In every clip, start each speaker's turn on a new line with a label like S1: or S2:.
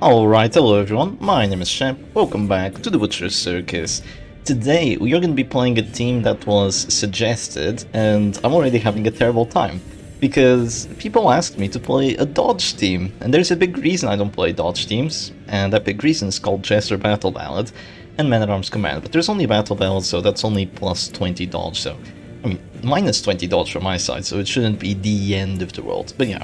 S1: Alright, hello everyone, my name is Shep, welcome back to the Butcher's Circus. Today we are going to be playing a team that was suggested, and I'm already having a terrible time. Because people asked me to play a dodge team, and there's a big reason I don't play dodge teams, and that big reason is called Jester Battle Ballad and Man-at-Arms Command. But there's only Battle Ballad, so that's only plus 20 dodge, so... I mean, minus 20 dodge from my side, so it shouldn't be the end of the world, but yeah.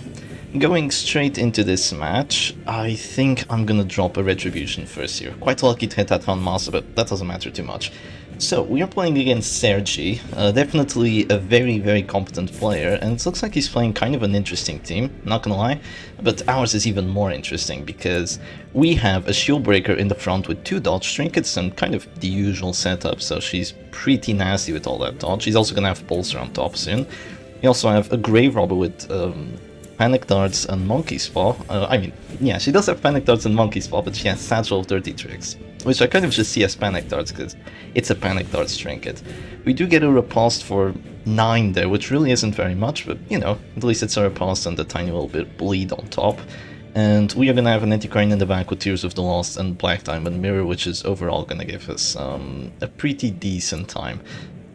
S1: Going straight into this match, I think I'm gonna drop a Retribution first here. Quite lucky to hit that Hound Master, but that doesn't matter too much. So, we are playing against Serge, definitely a very competent player, and it looks like he's playing kind of an interesting team, not gonna lie, but ours is even more interesting, because we have a Shield Breaker in the front with 2 dodge trinkets and kind of the usual setup, so she's pretty nasty with all that dodge. She's also gonna have Bolster on top soon. We also have a Grave Robber with Panic Darts and Monkey's Paw. Yeah, she does have Panic Darts and Monkey's Paw, but she has Satchel of Dirty Tricks, which I kind of just see as Panic Darts because it's a Panic Darts trinket. We do get a riposte for 9 there, which really isn't very much, but you know, at least it's a riposte and a tiny little bit bleed on top. And we are gonna have an Anticrine in the back with Tears of the Lost and Black Diamond Mirror, which is overall gonna give us a pretty decent time.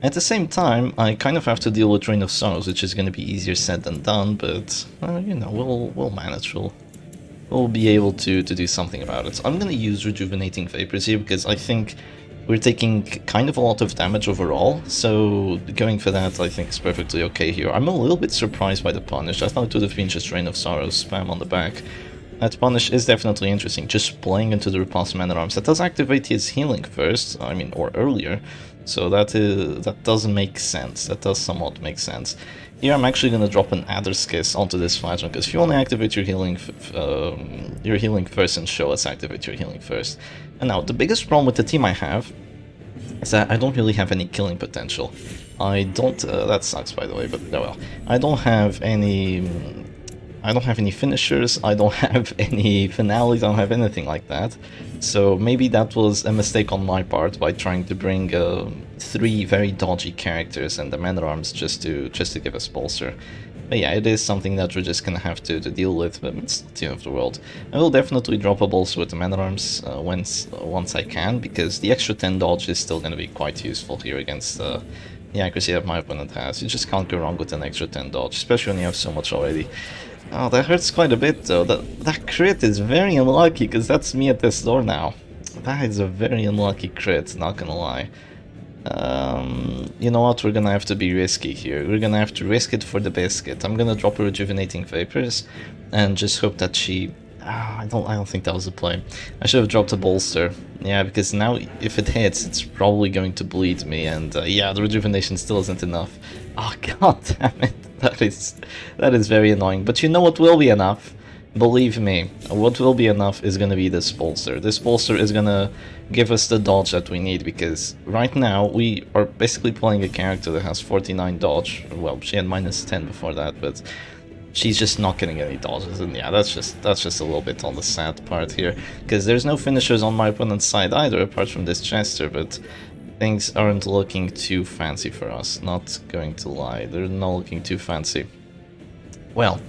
S1: At the same time, I kind of have to deal with Rain of Sorrows, which is going to be easier said than done, but, you know, we'll manage, we'll be able to do something about it. So I'm going to use Rejuvenating Vapors here, because I think we're taking kind of a lot of damage overall, so going for that I think is perfectly okay here. I'm a little bit surprised by the punish. I thought it would have been just Rain of Sorrows spam on the back. That punish is definitely interesting, just playing into the Repulse Man-at-Arms. That does activate his healing first, or earlier, so that does make sense. That does somewhat make sense. Here I'm actually going to drop an Adder's Kiss onto this Flagellum, because if you only activate your healing first and show us activate your healing first. And now, the biggest problem with the team I have is that I don't really have any killing potential. I don't, that sucks by the way, but oh well. I don't have any finishers, I don't have any finales, I don't have anything like that. So maybe that was a mistake on my part by trying to bring 3 very dodgy characters and the Man-at-Arms just to give us Bolster. But yeah, it is something that we're just gonna have to deal with, but it's not the end of the world. I will definitely drop a Bolster with the Man-at-Arms once I can, because the extra 10 dodge is still gonna be quite useful here against the accuracy that my opponent has. You just can't go wrong with an extra 10 dodge, especially when you have so much already. Oh, that hurts quite a bit though. That crit is very unlucky, because that's me at this door now. That is a very unlucky crit, not gonna lie. You know what, we're gonna have to be risky here. We're gonna have to risk it for the biscuit. I'm gonna drop a Rejuvenating Vapors and just hope that she... I don't think that was the play. I should have dropped a Bolster. Yeah, because now if it hits, it's probably going to bleed me, and yeah, the Rejuvenation still isn't enough. Oh, god damn it. That is very annoying. But you know what will be enough? Believe me, what will be enough is gonna be this Bolster. This Bolster is gonna give us the dodge that we need, because right now we are basically playing a character that has 49 dodge. Well, she had minus 10 before that, but she's just not getting any dodges, and yeah, that's just a little bit on the sad part here, because there's no finishers on my opponent's side either, apart from this Chester, but things aren't looking too fancy for us, not going to lie, they're not looking too fancy. Well,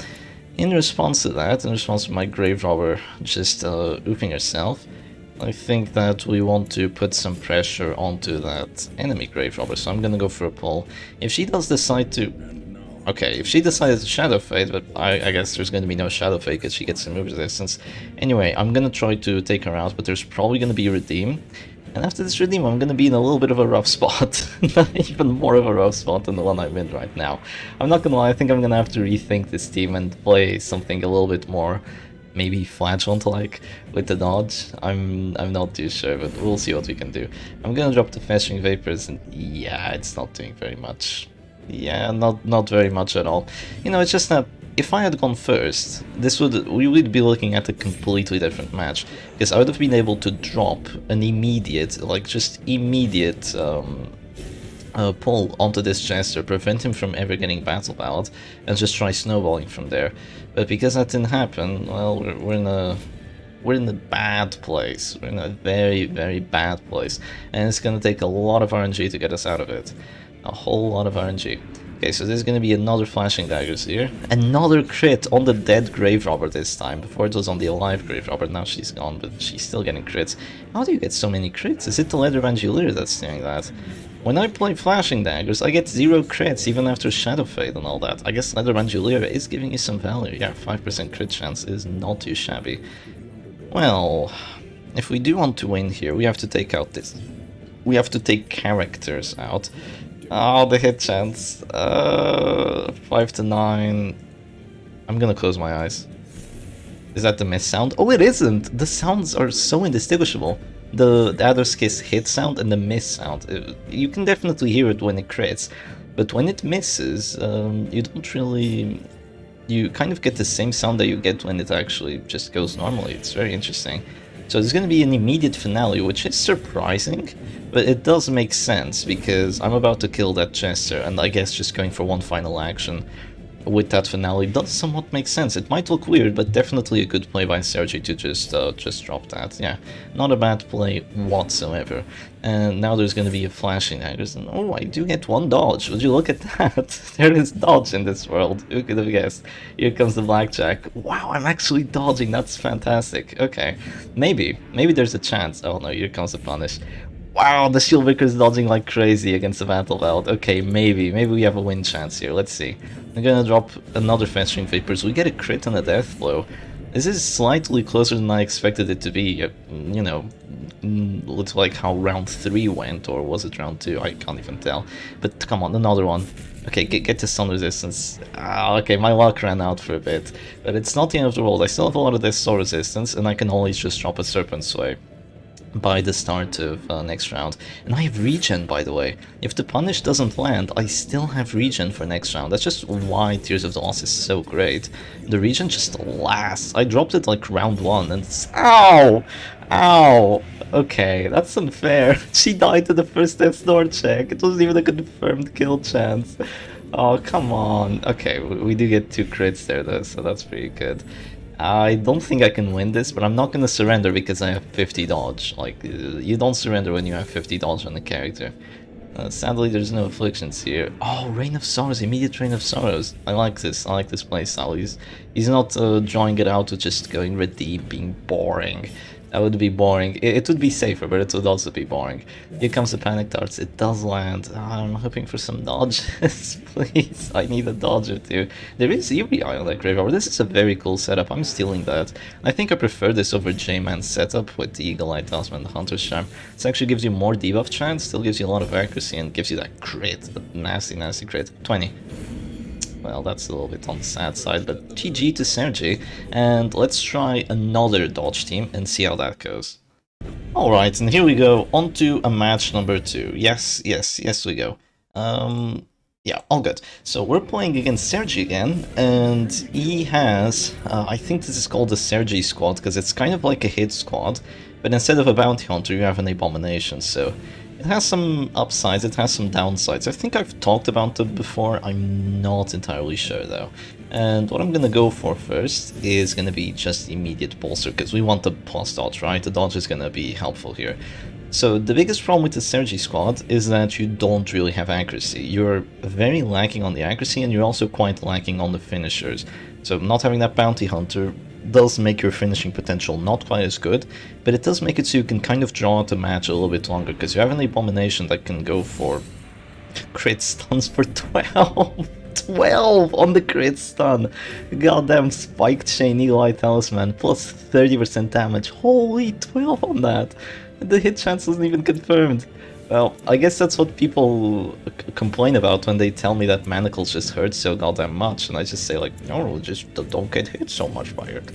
S1: in response to that, in response to my Grave Robber just oofing herself, I think that we want to put some pressure onto that enemy Grave Robber, so I'm gonna go for a pull. If she does decide to... Okay, if she decides to Shadow Fade, but I guess there's going to be no Shadow Fade because she gets some move resistance. Anyway, I'm going to try to take her out, but there's probably going to be a Redeem. And after this Redeem, I'm going to be in a little bit of a rough spot. Even more of a rough spot than the one I'm in right now. I'm not going to lie, I think I'm going to have to rethink this team and play something a little bit more, maybe Flagellant-like, with the dodge. I'm not too sure, but we'll see what we can do. I'm going to drop the Festering Vapors, and yeah, it's not doing very much. Yeah, not very much at all. You know, it's just that if I had gone first, we would be looking at a completely different match, because I would have been able to drop an immediate, like just immediate pull onto this Jester, prevent him from ever getting Battle Ballad, and just try snowballing from there. But because that didn't happen, well, we're in a bad place. We're in a very bad place, and it's gonna take a lot of RNG to get us out of it. A whole lot of RNG. Okay, so there's gonna be another flashing daggers here. Another crit on the dead grave robber this time. Before it was on the alive grave robber, now she's gone, but she's still getting crits. How do you get so many crits? Is it the leather bandolier that's doing that? When I play flashing daggers, I get 0 crits even after Shadow Fade and all that. I guess leather bandolier is giving you some value. Yeah, 5% crit chance is not too shabby. Well, if we do want to win here, we have to take out this. We have to take characters out. Oh, the hit chance. 5 to 9. I'm gonna close my eyes. Is that the miss sound? Oh, it isn't! The sounds are so indistinguishable. The Adder's Kiss hit sound and the miss sound. You can definitely hear it when it crits, but when it misses, you don't really... You kind of get the same sound that you get when it actually just goes normally. It's very interesting. So there's going to be an immediate finale, which is surprising, but it does make sense, because I'm about to kill that Jester, and I guess just going for one final action with that finale does somewhat make sense. It might look weird, but definitely a good play by Serge to just drop that. Yeah, not a bad play whatsoever. And now there's going to be a flashing daggers, and oh, I do get one dodge. Would you look at that? There is dodge in this world. Who could have guessed? Here comes the blackjack. Wow, I'm actually dodging. That's fantastic. Okay, maybe there's a chance. Oh no, here comes the punish. Wow, the Shieldbreaker is dodging like crazy against the Battle Belt. Okay, maybe we have a win chance here. Let's see. I'm gonna drop another Festering Vapors. We get a crit and a death blow. This is slightly closer than I expected it to be. You know, looks like how round 3 went, or was it round 2? I can't even tell. But come on, another one. Okay, get to stun resistance. Okay, my luck ran out for a bit. But it's not the end of the world. I still have a lot of this soul resistance, and I can always just drop a Serpent Sway by the start of next round. And I have regen, by the way. If the punish doesn't land, I still have regen for next round. That's just why Tears of the Lost is so great. The regen just lasts. I dropped it like round 1 and ow! Ow! Okay, that's unfair. She died to the first death's door check. It wasn't even a confirmed kill chance. Oh, come on. Okay, we do get 2 crits there though, so that's pretty good. I don't think I can win this, but I'm not gonna surrender because I have 50 dodge. Like, you don't surrender when you have 50 dodge on the character. Sadly, there's no afflictions here. Oh, Reign of Sorrows, immediate Reign of Sorrows. I like this playstyle. He's not drawing it out to just going redeem, being boring. That would be boring. It would be safer, but it would also be boring. Here comes the Panic Darts. It does land. I'm hoping for some dodges, please. I need a dodge or two. There is Eerie Eye on that Grave Robber. This is a very cool setup. I'm stealing that. I think I prefer this over J-Man's setup with the Eagle Eye Talisman and the Hunter's Charm. This actually gives you more debuff chance, still gives you a lot of accuracy, and gives you that crit. That nasty, nasty crit. 20. Well, that's a little bit on the sad side, but GG to Serge, and let's try another dodge team and see how that goes. Alright, and here we go, on to a match number 2. Yes we go. Yeah, all good. So we're playing against Serge again, and he has, I think this is called the Serge squad, because it's kind of like a hit squad, but instead of a bounty hunter you have an abomination, so it has some upsides, it has some downsides. I think I've talked about them before, I'm not entirely sure though. And what I'm gonna go for first is gonna be just the immediate bolster, because we want the plus dodge, right? The dodge is gonna be helpful here. So the biggest problem with the Serge squad is that you don't really have accuracy. You're very lacking on the accuracy, and you're also quite lacking on the finishers. So not having that bounty hunter does make your finishing potential not quite as good, but it does make it so you can kind of draw out the match a little bit longer, because you have an abomination that can go for crit stuns for 12. 12 on the crit stun. Goddamn spike chain Eagle Eye Talisman plus 30% damage. Holy 12 on that. And the hit chance wasn't even confirmed. Well, I guess that's what people complain about when they tell me that manacles just hurt so goddamn much, and I just say like, no, just don't get hit so much by it.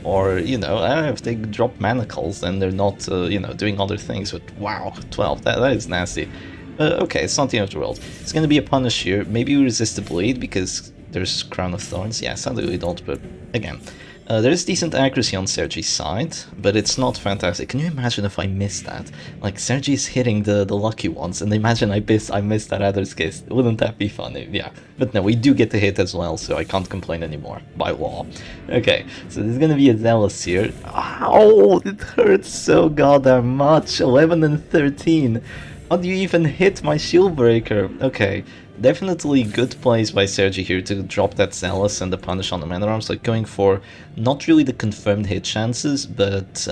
S1: Or, you know, if they drop manacles then they're not, you know, doing other things, but wow, 12, that is nasty. Okay, it's not the end of the world. It's gonna be a punish here. Maybe we resist the bleed because there's Crown of Thorns. Yeah, sadly we don't, but again. There is decent accuracy on Serge's side, but it's not fantastic. Can you imagine if I missed that? Like, Serge's hitting the lucky ones, and imagine I missed that Adder's Kiss. Wouldn't that be funny? Yeah. But no, we do get the hit as well, so I can't complain anymore, by law. Okay, so there's gonna be a Zealous here. Ow! It hurts so goddamn much. 11 and 13. How do you even hit my shield breaker? Okay, Definitely good plays by Serge here to drop that Zealous and the punish on the Man at Arms, like going for not really the confirmed hit chances, but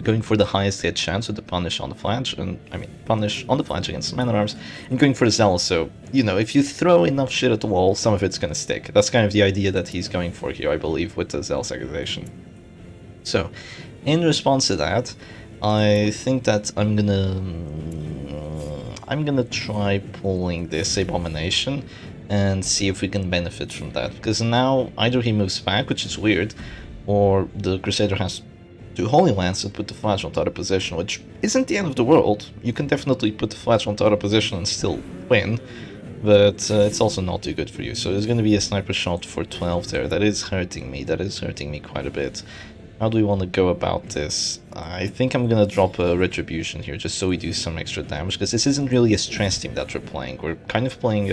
S1: going for the highest hit chance with the punish on the flange, and I mean punish on the flange against the Man at Arms, and going for the Zealous. So, you know, if you throw enough shit at the wall, some of it's gonna stick. That's kind of the idea that he's going for here, I believe, with the Zealous accusation. So, in response to that, I think that I'm gonna try pulling this Abomination and see if we can benefit from that, because now either he moves back, which is weird, or the Crusader has to Holy Lance and put the Flash on auto position, which isn't the end of the world. You can definitely put the Flash on auto position and still win, but it's also not too good for you. So there's going to be a sniper shot for 12 there. That is hurting me quite a bit. How do we want to go about this? I think I'm gonna drop a Retribution here, just so we do some extra damage, because this isn't really a stress team that we're playing. We're kind of playing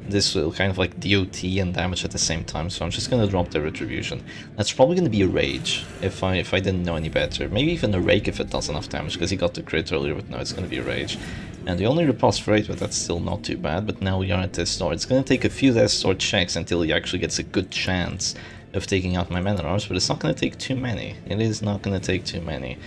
S1: this kind of like DOT and damage at the same time, so I'm just gonna drop the Retribution. That's probably gonna be a Rage, if I didn't know any better. Maybe even a Rake if it does enough damage, because he got the crit earlier, but no, it's gonna be a Rage. And we only repulse for 8, but that's still not too bad. But now we are at this sword. It's gonna take a few Death Sword checks until he actually gets a good chance of taking out my Man at Arms, but it's not going to take too many. It is not going to take too many.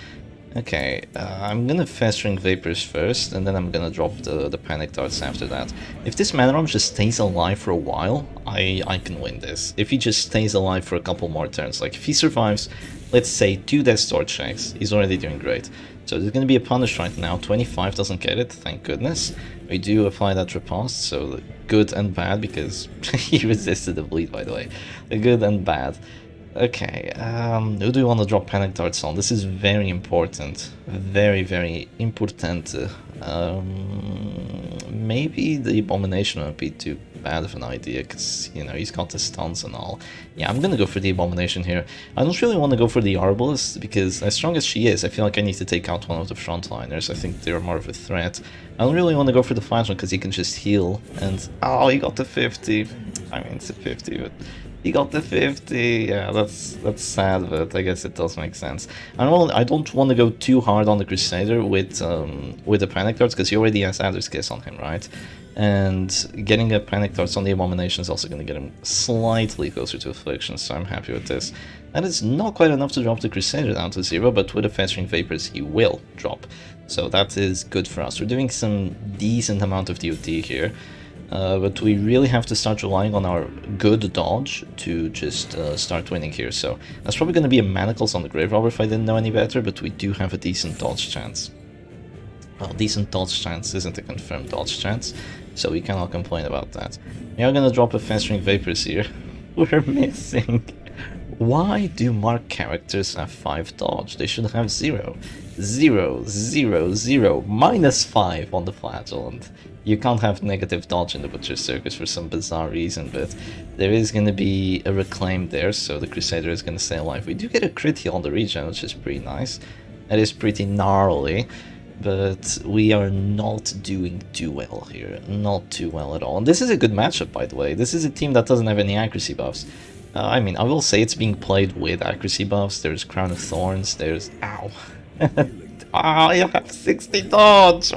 S1: Okay, I'm going to Festering Vapors first, and then I'm going to drop the Panic Darts after that. If this Man at Arms just stays alive for a while, I can win this. If he just stays alive for a couple more turns, like if he survives, let's say 2 Death Sword checks, he's already doing great. So there's going to be a punish right now. 25 doesn't get it, thank goodness. We do apply that riposte, so good and bad, because he resisted the bleed, by the way. Good and bad. Okay, who do we want to drop Panic Darts on? This is very important. Very, very important. Maybe the Abomination won't be too bad of an idea, because, you know, he's got the stuns and all. Yeah, I'm gonna go for the Abomination here. I don't really want to go for the Arbalist, because as strong as she is, I feel like I need to take out one of the frontliners. I think they're more of a threat. I don't really want to go for the Flashman, because he can just heal, and... oh, he got the 50. I mean, it's a 50, but... he got the 50, yeah, that's sad, but I guess it does make sense. I don't want to go too hard on the Crusader with the Panic Darts, because he already has Adder's Kiss on him, right? And getting a Panic Darts on the Abomination is also going to get him slightly closer to Affliction, so I'm happy with this. That is not quite enough to drop the Crusader down to 0, but with the Festering Vapors he will drop. So that is good for us. We're doing some decent amount of DOT here. But we really have to start relying on our good dodge to just start winning here. So that's probably going to be a Manacles on the Grave Robber if I didn't know any better, but we do have a decent dodge chance. Well, decent dodge chance isn't a confirmed dodge chance, so we cannot complain about that. We are going to drop a Festering Vapors here. We're missing. Why do Mark characters have 5 dodge? They should have 0. 0, 0, 0, -5 on the Flagellant. You can't have negative dodge in the Butcher's Circus for some bizarre reason, but there is going to be a Reclaim there, so the Crusader is going to stay alive. We do get a crit heal on the regen, which is pretty nice. That is pretty gnarly, but we are not doing too well here. Not too well at all. And this is a good matchup, by the way. This is a team that doesn't have any accuracy buffs. I mean, I will say it's being played with accuracy buffs. There's Crown of Thorns, there's... ow. Ah, I have 60 dodge!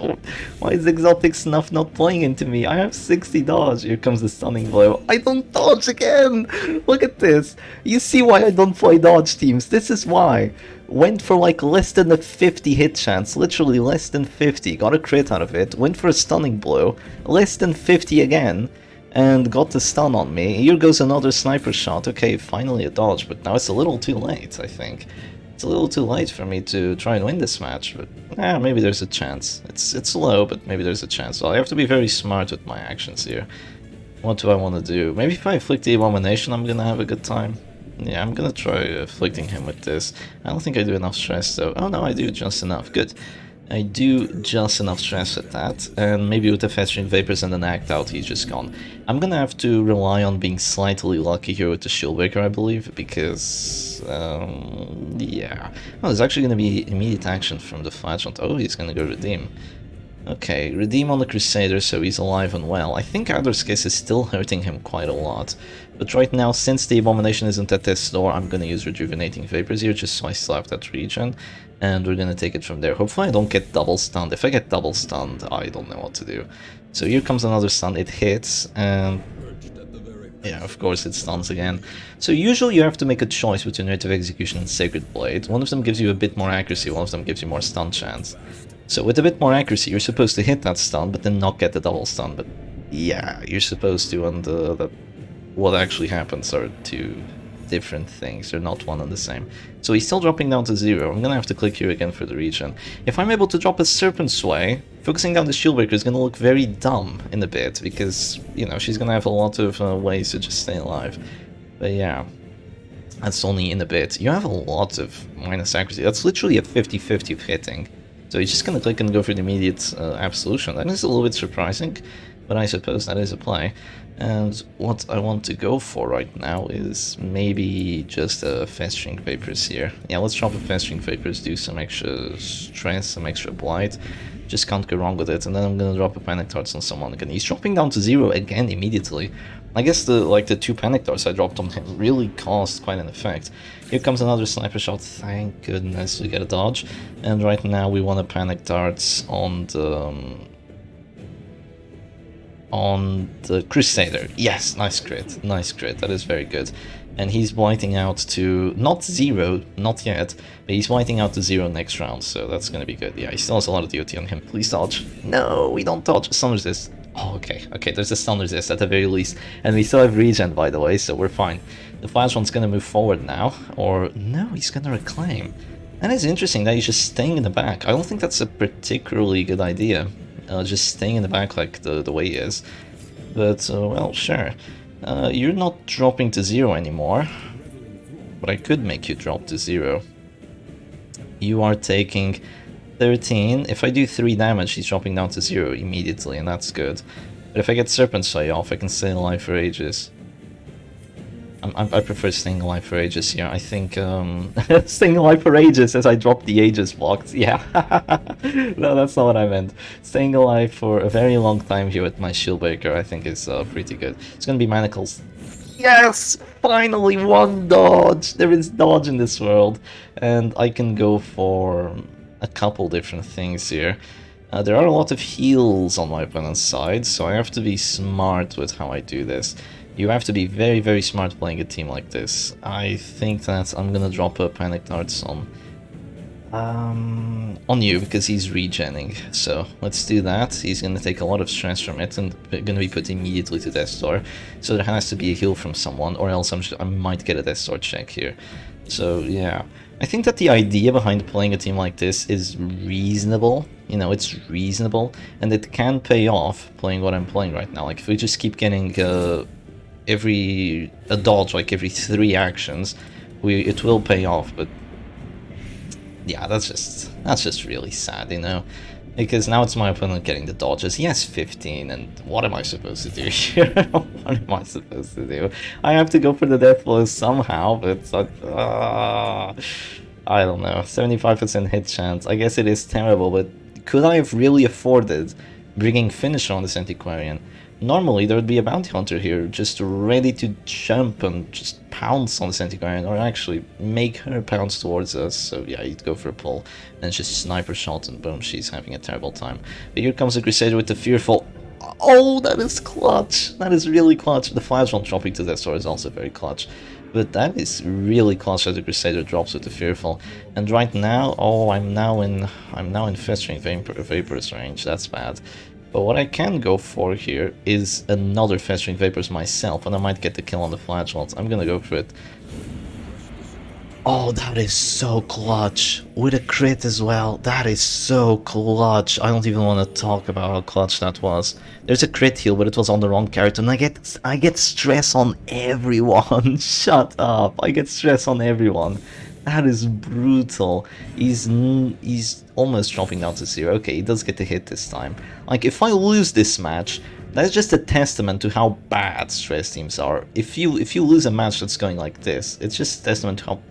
S1: Why is Exotic Snuff not playing into me? I have 60 dodge. Here comes the Stunning Blow. I don't dodge again! Look at this! You see why I don't play dodge teams. This is why. Went for like less than a 50 hit chance. Literally less than 50. Got a crit out of it. Went for a Stunning Blow. Less than 50 again. And got the stun on me. Here goes another sniper shot. Okay, finally a dodge, but now it's a little too late, I think. It's a little too late for me to try and win this match, but maybe there's a chance. It's low, but maybe there's a chance. So I have to be very smart with my actions here. What do I want to do? Maybe if I afflict the Abomination, I'm gonna have a good time. Yeah, I'm gonna try afflicting him with this. I don't think I do enough stress though. Oh no, I do just enough. Good. I do just enough stress with that, and maybe with the Festering Vapors and an Act Out, he's just gone. I'm gonna have to rely on being slightly lucky here with the Shieldbreaker, I believe, because, yeah. Oh, there's actually gonna be immediate action from the Flagellant. Oh, he's gonna go Redeem. Okay, redeem on the Crusader so he's alive and well. I think Adder's Kiss is still hurting him quite a lot. But right now, since the Abomination isn't at this door, I'm gonna use Rejuvenating Vapors here just so I still have that regen. And we're gonna take it from there. Hopefully I don't get double stunned. If I get double stunned, I don't know what to do. So here comes another stun, it hits, and yeah, of course it stuns again. So usually you have to make a choice between Rite of Execution and Sacred Blade. One of them gives you a bit more accuracy, one of them gives you more stun chance. So with a bit more accuracy, you're supposed to hit that stun, but then not get the double stun. But yeah, you're supposed to, and what actually happens are two different things. They're not one and the same. So he's still dropping down to 0. I'm gonna have to click here again for the regen. If I'm able to drop a Serpent Sway, focusing down the Shieldbreaker is gonna look very dumb in a bit, because, you know, she's gonna have a lot of ways to just stay alive. But yeah, that's only in a bit. You have a lot of minus accuracy. That's literally a 50-50 of hitting. So he's just gonna click and go for the immediate absolution. That is a little bit surprising, but I suppose that is a play. And what I want to go for right now is maybe just a Festering Vapors here. Yeah, let's drop a Festering Vapors, do some extra stress, some extra blight. Just can't go wrong with it. And then I'm gonna drop a Panic Darts on someone again. He's dropping down to 0 again immediately. I guess the 2 Panic Darts I dropped on him really caused quite an effect. Here comes another Sniper Shot, thank goodness we get a dodge. And right now we want a Panic Darts on the Crusader. Yes, nice crit, that is very good. And he's whiting out to, not 0, not yet, but he's whiting out to 0 next round, so that's gonna be good. Yeah, he still has a lot of DOT on him. Please dodge. No, we don't dodge. Stun resist. Oh, okay, there's a stun resist at the very least. And we still have regen, by the way, so we're fine. The Flashron's gonna move forward now, or no, he's gonna reclaim. And it's interesting that he's just staying in the back. I don't think that's a particularly good idea. Just staying in the back like the way he is. But, well, sure. You're not dropping to 0 anymore. But I could make you drop to 0. You are taking 13. If I do 3 damage, he's dropping down to 0 immediately, and that's good. But if I get Serpent Sway off, I can stay alive for ages. I prefer staying alive for ages here. I think staying alive for ages as I drop the ages blocked. Yeah, no, that's not what I meant. Staying alive for a very long time here with my Shieldbreaker, I think is pretty good. It's gonna be Manacles. Yes, finally one dodge. There is dodge in this world, and I can go for a couple different things here. There are a lot of heals on my opponent's side, so I have to be smart with how I do this. You have to be very, very smart playing a team like this. I think that I'm gonna drop a Panic Darts on you because he's regenning. So let's do that. He's gonna take a lot of stress from it and gonna be put immediately to Death Star. So there has to be a heal from someone, or else I might get a Death Star check here. So yeah, I think that the idea behind playing a team like this is reasonable. You know, it's reasonable, and it can pay off playing what I'm playing right now. Like if we just keep getting a dodge like every 3 actions, it will pay off. But yeah, that's just really sad, you know, because now it's my opponent getting the dodges. He has 15, and what am I supposed to do here? What am I supposed to do? I have to go for the death blow somehow, but I don't know. 75% hit chance. I guess it is terrible, but could I have really afforded bringing Finisher on this Antiquarian? Normally there would be a Bounty Hunter here just ready to jump and just pounce on the Antiquarian, or actually make her pounce towards us. So yeah, you'd go for a pull and just Sniper Shot, and boom, she's having a terrible time. But here comes the Crusader with the Fearful. Oh, that is clutch. That is really clutch. The Flashron dropping to Death Star is also very clutch. But that is really clutch that the Crusader drops with the Fearful. And right now, oh, I'm now in Festering Vapors range. That's bad. But what I can go for here is another Festering Vapors myself, and I might get the kill on the Flashlights. I'm gonna go for it. Oh, that is so clutch. With a crit as well. That is so clutch. I don't even want to talk about how clutch that was. There's a crit heal, but it was on the wrong character, and I get stress on everyone. Shut up. I get stress on everyone. That is brutal. He's almost dropping down to 0. Okay, he does get the hit this time. Like, if I lose this match, that's just a testament to how bad stress teams are. If you lose a match that's going like this, it's just a testament to how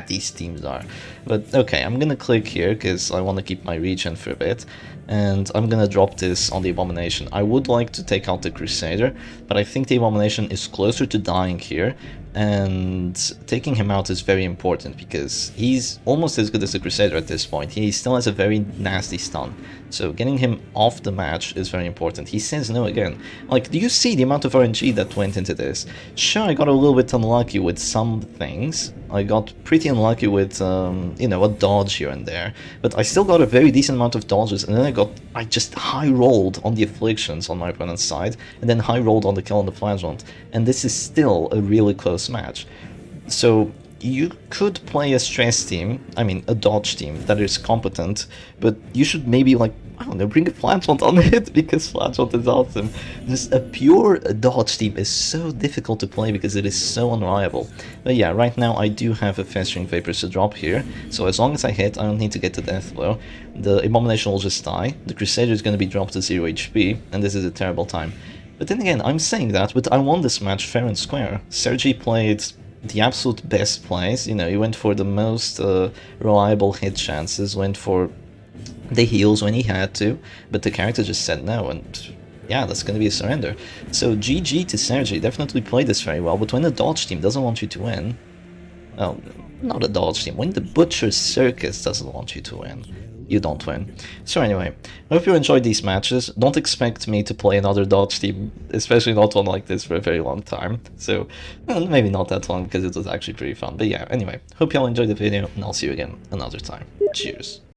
S1: these teams are. But okay, I'm gonna click here because I want to keep my regen for a bit, and I'm gonna drop this on the Abomination. I would like to take out the Crusader, but I think the Abomination is closer to dying here, and taking him out is very important because he's almost as good as the Crusader at this point. He still has a very nasty stun, so getting him off the match is very important. He says no again. Like, do you see the amount of RNG that went into this? Sure, I got a little bit unlucky with some things. I got pretty unlucky with, you know, a dodge here and there, but I still got a very decent amount of dodges, and then I just high-rolled on the Afflictions on my opponent's side, and then high-rolled on the kill on the Flagellant, and this is still a really close match. So you could play a stress team, I mean a dodge team that is competent, but you should maybe, like, I don't know, bring a Flagellant on it because Flagellant is awesome. Just a pure dodge team is so difficult to play because it is so unreliable. But yeah, right now I do have a Festering Vapors to drop here, so as long as I hit, I don't need to get to death blow. The Abomination will just die, the Crusader is going to be dropped to 0 HP, and this is a terrible time. But then again, I'm saying that, but I won this match fair and square. Serge played the absolute best plays, you know, he went for the most reliable hit chances, went for the heals when he had to, but the character just said no, and yeah, that's gonna be a surrender. So GG to Serge, definitely played this very well, but when the dodge team doesn't want you to win, well, not a dodge team, when the Butcher Circus doesn't want you to win, you don't win. So anyway, I hope you enjoyed these matches. Don't expect me to play another dodge team, especially not one like this, for a very long time. So, well, maybe not that long because it was actually pretty fun. But yeah, anyway, hope y'all enjoyed the video, and I'll see you again another time. Cheers.